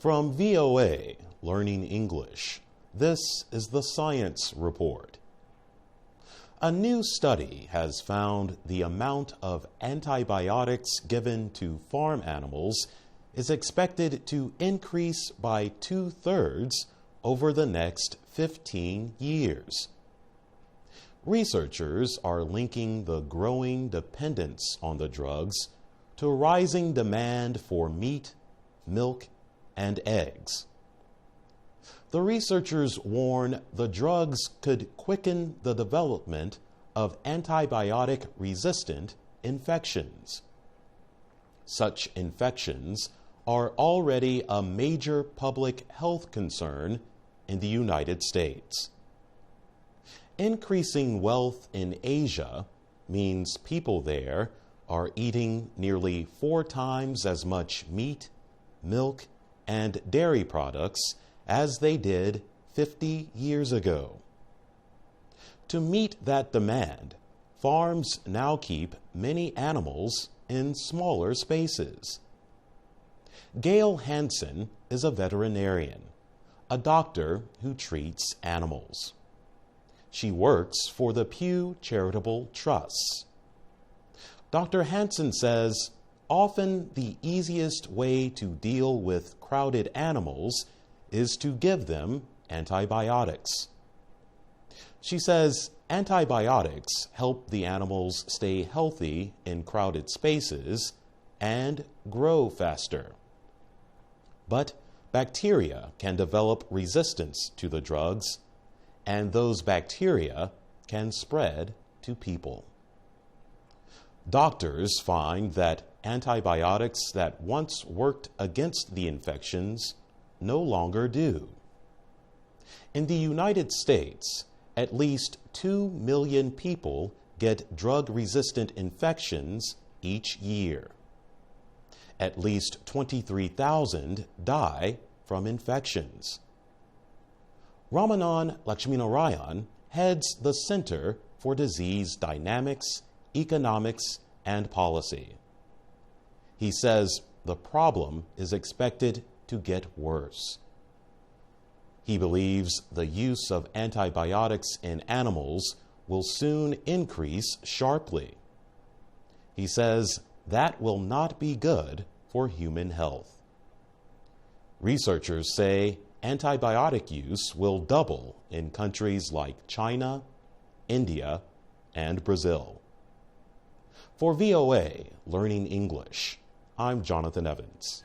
From VOA, Learning English, this is the Science Report. A new study has found the amount of antibiotics given to farm animals is expected to increase by 2/3 over the next 15 years. Researchers are linking the growing dependence on the drugs to rising demand for meat, milk, and eggs. The researchers warn the drugs could quicken the development of antibiotic-resistant infections. Such infections are already a major public health concern in the United States. Increasing wealth in Asia means people there are eating nearly 4 times as much meat, milk, and dairy products as they did 50 years ago. To meet that demand, farms now keep many animals in smaller spaces. Gail Hansen is a veterinarian, a doctor who treats animals. She works for the Pew Charitable Trusts. Dr. Hansen says often the easiest way to deal with crowded animals is to give them antibiotics. She says antibiotics help the animals stay healthy in crowded spaces and grow faster. But bacteria can develop resistance to the drugs, and those bacteria can spread to people. Doctors find that antibiotics that once worked against the infections no longer do. In the United States, at least 2 million people get drug-resistant infections each year. At least 23,000 die from infections. Ramanan Lakshminarayan heads the Center for Disease Dynamics, Economics, and Policy. He says the problem is expected to get worse. He believes the use of antibiotics in animals will soon increase sharply. He says that will not be good for human health. Researchers say antibiotic use will double in countries like China, India, and Brazil. For VOA Learning English, I'm Jonathan Evans.